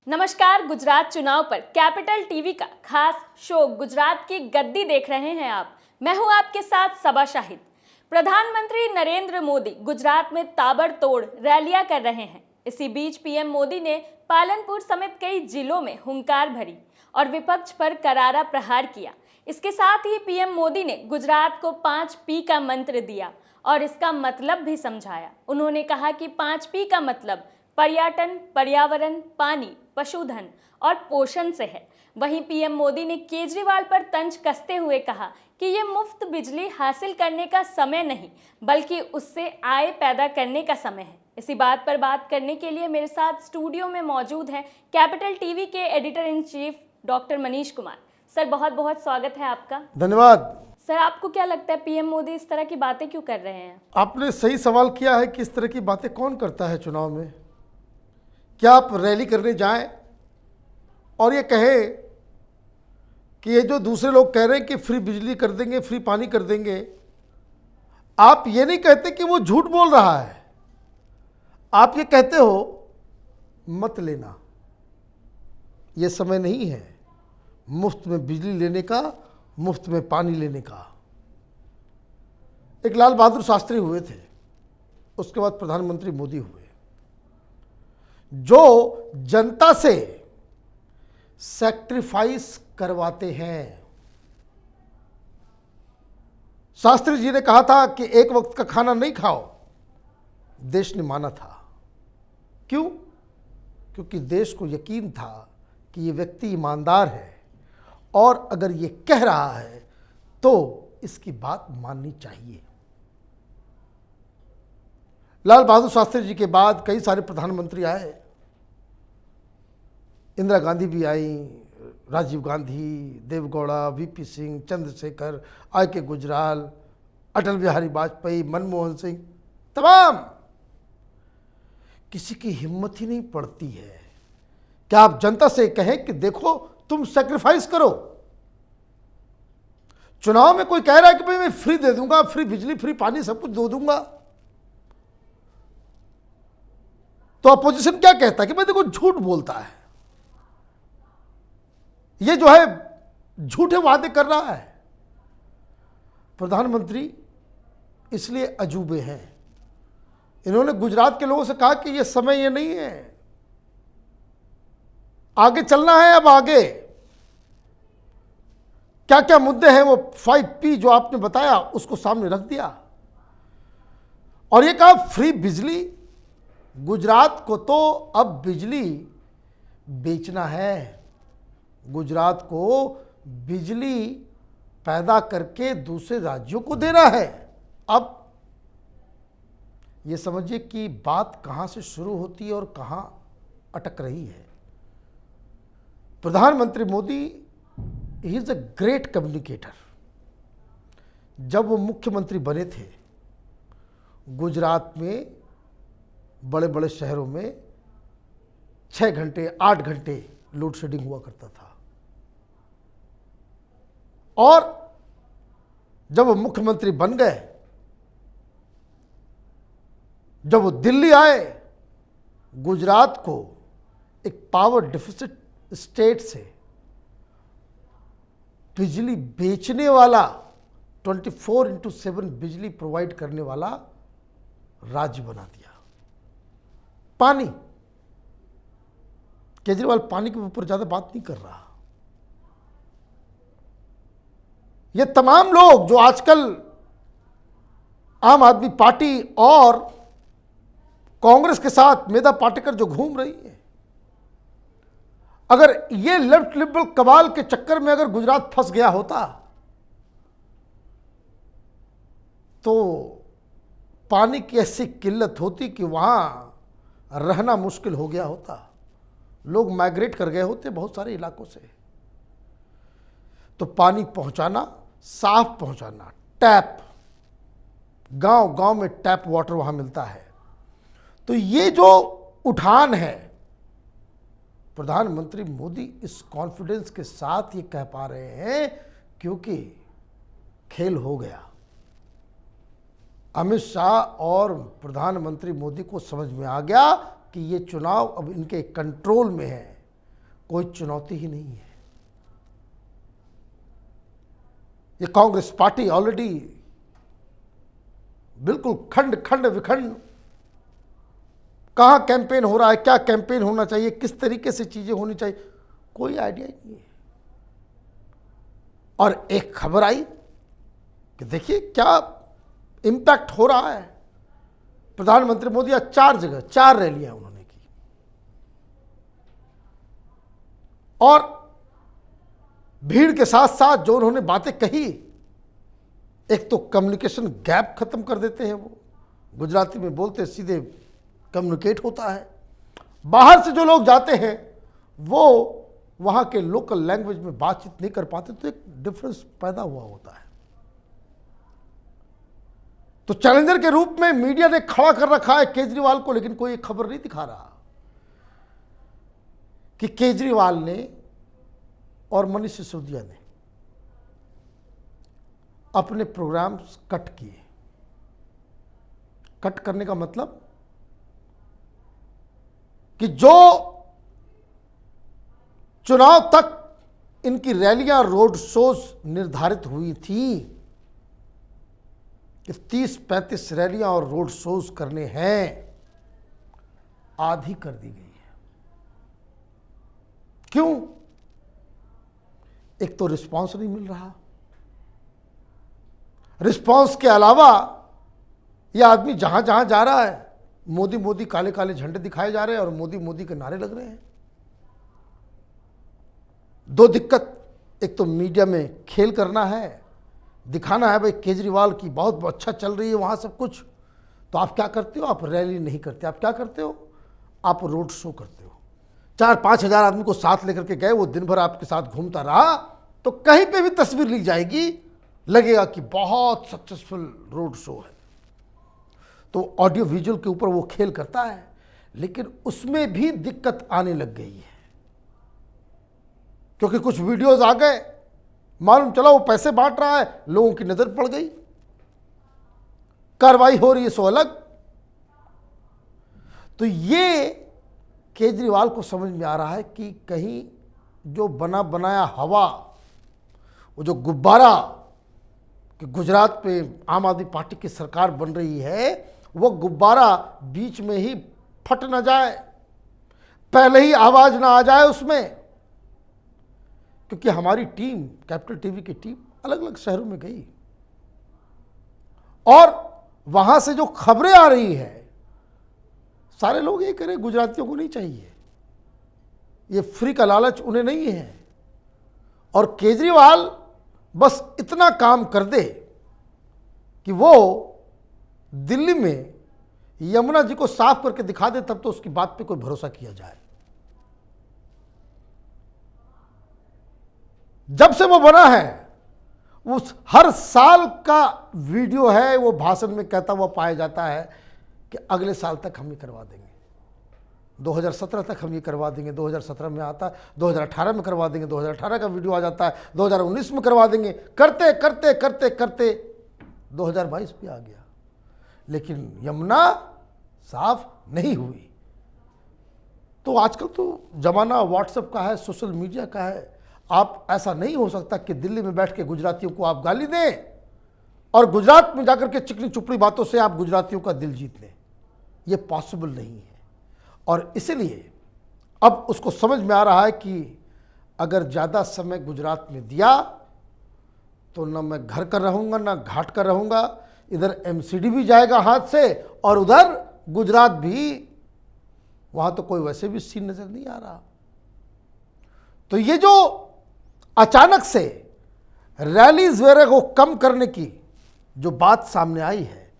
नमस्कार। गुजरात चुनाव पर कैपिटल टीवी का खास शो गुजरात की गद्दी देख रहे हैं आप। मैं हूं आपके साथ सबा शाहिद। प्रधानमंत्री नरेंद्र मोदी गुजरात में ताबड़तोड़ रैलियां कर रहे हैं। इसी बीच पीएम मोदी ने पालनपुर समेत कई जिलों में हुंकार भरी और विपक्ष पर करारा प्रहार किया। इसके साथ ही पीएम मोदी ने गुजरात को 5P का मंत्र दिया और इसका मतलब भी समझाया। उन्होंने कहा कि 5P का मतलब पर्यटन, पर्यावरण, पानी, पशुधन और पोषण से है। वहीं पीएम मोदी ने केजरीवाल पर तंज कसते हुए कहा कि ये मुफ्त बिजली हासिल करने का समय नहीं, बल्कि उससे आय पैदा करने का समय है। इसी बात पर बात करने के लिए मेरे साथ स्टूडियो में मौजूद हैं कैपिटल टीवी के editor in chief doctor Manish Kumar. Sir, बहुत बहुत स्वागत है आपका। धन्यवाद। सर, आपको क्या लगता है पीएम मोदी इस तरह की बातें क्यों कर रहे हैं? आपने सही सवाल किया है कि इस तरह की बातें कौन करता है चुनाव में। क्या आप रैली करने जाएं और ये कहे कि ये जो दूसरे लोग कह रहे हैं कि फ्री बिजली कर देंगे, फ्री पानी कर देंगे, आप ये नहीं कहते कि वो झूठ बोल रहा है। आप ये कहते हो मत लेना, ये समय नहीं है मुफ्त में बिजली लेने का, मुफ्त में पानी लेने का। एक लाल बहादुर शास्त्री हुए थे, उसके बाद प्रधानमंत्री मोदी हुए, जो जनता से सैक्रिफाइस करवाते हैं। शास्त्री जी ने कहा था कि एक वक्त का खाना नहीं खाओ, देश ने माना था। क्यों? क्योंकि देश को यकीन था कि ये व्यक्ति ईमानदार है और अगर ये कह रहा है तो इसकी बात माननी चाहिए। लाल बहादुर शास्त्री जी के बाद कई सारे प्रधानमंत्री आए। इंदिरा गांधी भी आई, राजीव गांधी, देवगौड़ा, वीपी सिंह, चंद्रशेखर, आर.के. गुजराल, अटल बिहारी वाजपेयी, मनमोहन सिंह, तमाम। किसी की हिम्मत ही नहीं पड़ती है कि आप जनता से कहें कि देखो तुम सैक्रिफाइस करो। चुनाव में कोई कह रहा है कि भाई मैं फ्री दे दूंगा, फ्री बिजली, फ्री पानी, सब कुछ दे दूंगा, तो अपोजिशन क्या कहता है कि भाई देखो झूठ बोलता है, ये जो है झूठे वादे कर रहा है। प्रधानमंत्री इसलिए अजूबे हैं। इन्होंने गुजरात के लोगों से कहा कि ये समय ये नहीं है, आगे चलना है। अब आगे क्या क्या मुद्दे हैं, वो 5P जो आपने बताया उसको सामने रख दिया और ये कहा फ्री बिजली। गुजरात को तो अब बिजली बेचना है, गुजरात को बिजली पैदा करके दूसरे राज्यों को देना है। अब ये समझिए कि बात कहां से शुरू होती है और कहां अटक रही है। प्रधानमंत्री Modi he is a great communicator. जब वो मुख्यमंत्री बने थे, गुजरात में बड़े बड़े शहरों में 6 घंटे 8 घंटे लोड शेडिंग हुआ करता था। और जब वो मुख्यमंत्री बन गए, जब वो दिल्ली आए, गुजरात को एक पावर डिफिसिट स्टेट से बिजली बेचने वाला, 24/7 बिजली प्रोवाइड करने वाला राज्य बना दिया। पानी, केजरीवाल पानी के ऊपर ज्यादा बात नहीं कर रहा। ये तमाम लोग जो आजकल आम आदमी पार्टी और कांग्रेस के साथ मेधा पाटेकर जो घूम रही है, अगर ये लेफ्ट लिबरल कबाल के चक्कर में अगर गुजरात फंस गया होता तो पानी की ऐसी किल्लत होती कि वहां रहना मुश्किल हो गया होता। लोग माइग्रेट कर गए होते बहुत सारे इलाकों से। तो पानी पहुंचाना, साफ पहुंचाना, टैप, गांव गांव में टैप वाटर वहां मिलता है। तो ये जो उठान है, प्रधानमंत्री मोदी इस कॉन्फिडेंस के साथ ये कह पा रहे हैं क्योंकि खेल हो गया। अमित शाह और प्रधानमंत्री मोदी को समझ में आ गया कि ये चुनाव अब इनके कंट्रोल में है। कोई चुनौती ही नहीं है। ये कांग्रेस पार्टी ऑलरेडी बिल्कुल खंड खंड विखंड, कहां कैंपेन हो रहा है, क्या कैंपेन होना चाहिए, किस तरीके से चीजें होनी चाहिए, कोई आइडिया नहीं है। और एक खबर आई कि देखिए क्या इंपैक्ट हो रहा है। प्रधानमंत्री मोदी आज 4 जगह 4 रैलियां उन्होंने की, और भीड़ के साथ साथ जो उन्होंने बातें कही, एक तो कम्युनिकेशन गैप खत्म कर देते हैं। वो गुजराती में बोलते सीधे कम्युनिकेट होता है। बाहर से जो लोग जाते हैं वो वहां के लोकल लैंग्वेज में बातचीत नहीं कर पाते, तो एक डिफरेंस पैदा हुआ होता है। तो चैलेंजर के रूप में मीडिया ने खड़ा कर रखा है केजरीवाल को, लेकिन कोई खबर नहीं दिखा रहा कि केजरीवाल ने और मनीष सिसोदिया ने अपने प्रोग्राम्स कट किए। कट करने का मतलब कि जो चुनाव तक इनकी रैलियां रोड शोज निर्धारित हुई थी कि 30-35 रैलियां और रोड शोज करने हैं, आधी कर दी गई है। क्यों? एक तो रिस्पांस नहीं मिल रहा, रिस्पांस के अलावा यह आदमी जहां जहां जा रहा है मोदी मोदी काले काले झंडे दिखाए जा रहे हैं और मोदी मोदी के नारे लग रहे हैं। दो दिक्कत, एक तो मीडिया में खेल करना है, दिखाना है भाई केजरीवाल की बहुत अच्छा चल रही है वहां सब कुछ, तो आप क्या करते हो, आप रैली नहीं करते, आप क्या करते हो, आप रोड शो करते हो। 4-5 हजार आदमी को साथ लेकर के गए, वो दिन भर आपके साथ घूमता रहा, तो कहीं पे भी तस्वीर ली जाएगी, लगेगा कि बहुत सक्सेसफुल रोड शो है। तो ऑडियो विजुअल के ऊपर वो खेल करता है, लेकिन उसमें भी दिक्कत आने लग गई है, क्योंकि कुछ वीडियोस आ गए, मालूम चला वो पैसे बांट रहा है, लोगों की नजर पड़ गई, कार्रवाई हो रही है, सो अलग। तो ये केजरीवाल को समझ में आ रहा है कि कहीं जो बना बनाया हवा, वो जो गुब्बारा कि गुजरात पे आम आदमी पार्टी की सरकार बन रही है, वो गुब्बारा बीच में ही फट ना जाए, पहले ही आवाज ना आ जाए उसमें। क्योंकि हमारी टीम, कैपिटल टीवी की टीम अलग अलग शहरों में गई, और वहां से जो खबरें आ रही है, सारे लोग ये कह रहे गुजरातियों को नहीं चाहिए, ये फ्री का लालच उन्हें नहीं है। और केजरीवाल बस इतना काम कर दे कि वो दिल्ली में यमुना जी को साफ करके दिखा दे, तब तो उसकी बात पे कोई भरोसा किया जाए। जब से वो बना है, उस हर साल का वीडियो है, वो भाषण में कहता हुआ पाया जाता है कि अगले साल तक हम ये करवा देंगे, 2017 तक हम ये करवा देंगे, 2017 में आता है, 2018 में करवा देंगे, 2018 का वीडियो आ जाता है, 2019 में करवा देंगे, करते करते करते करते 2022 भी आ गया, लेकिन यमुना साफ नहीं हुई। तो आजकल तो जमाना व्हाट्सएप का है, सोशल मीडिया का है। आप ऐसा नहीं हो सकता कि दिल्ली में बैठ के गुजरातियों को आप गाली दें और गुजरात में जाकर के चिकनी चुपड़ी बातों से आप गुजरातियों का दिल जीत लें। ये पॉसिबल नहीं है। और इसलिए अब उसको समझ में आ रहा है कि अगर ज़्यादा समय गुजरात में दिया तो न मैं घर का रहूँगा ना घाट का रहूँगा, इधर एमसीडी भी जाएगा हाथ से और उधर गुजरात भी, वहाँ तो कोई वैसे भी सीन नज़र नहीं आ रहा। तो ये जो अचानक से रैलीज वगैरह को कम करने की जो बात सामने आई है,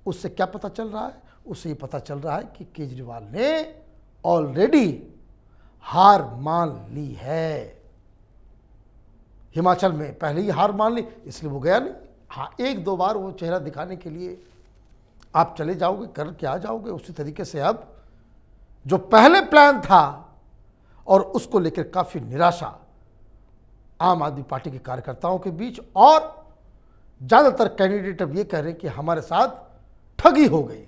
उससे क्या पता चल रहा है? उससे ये पता चल रहा है कि केजरीवाल ने ऑलरेडी हार मान ली है। हिमाचल में पहले ही हार मान ली, इसलिए वो गया नहीं। हाँ, 1-2 बार वो चेहरा दिखाने के लिए आप चले जाओगे, कर के आ जाओगे। उसी तरीके से अब जो पहले प्लान था और उसको लेकर काफ़ी निराशा आम आदमी पार्टी के कार्यकर्ताओं के बीच, और ज़्यादातर कैंडिडेट अब ये कह रहे हैं कि हमारे साथ ठगी हो गई,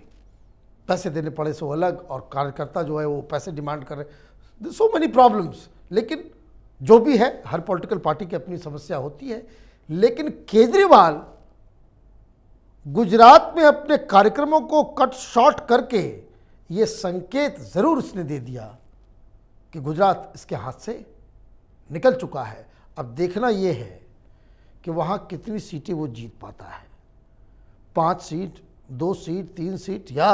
पैसे देने पड़े सो अलग, और कार्यकर्ता जो है वो पैसे डिमांड कर रहे हैं। So many problems. लेकिन जो भी है, हर पॉलिटिकल पार्टी की अपनी समस्या होती है। लेकिन केजरीवाल गुजरात में अपने कार्यक्रमों को कट शॉर्ट करके ये संकेत ज़रूर उसने दे दिया कि गुजरात इसके हाथ से निकल चुका है। अब देखना ये है कि वहाँ कितनी सीटें वो जीत पाता है, 5 सीट, 2 सीट, 3 सीट या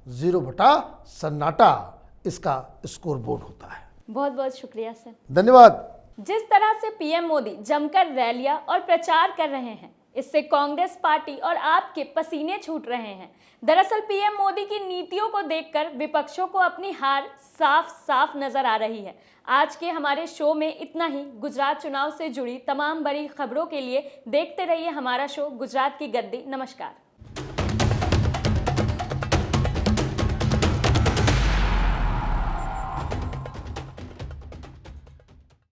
0 बटा सन्नाटा, इसका स्कोर बोर्ड होता है। बहुत बहुत शुक्रिया सर। धन्यवाद। जिस तरह से पीएम मोदी जमकर रैलियां और प्रचार कर रहे हैं, इससे कांग्रेस पार्टी और आपके पसीने छूट रहे हैं। दरअसल पीएम मोदी की नीतियों को देखकर विपक्षों को अपनी हार साफ साफ नजर आ रही है। आज के हमारे शो में इतना ही। गुजरात चुनाव से जुड़ी तमाम बड़ी खबरों के लिए देखते रहिए हमारा शो गुजरात की गद्दी। नमस्कार।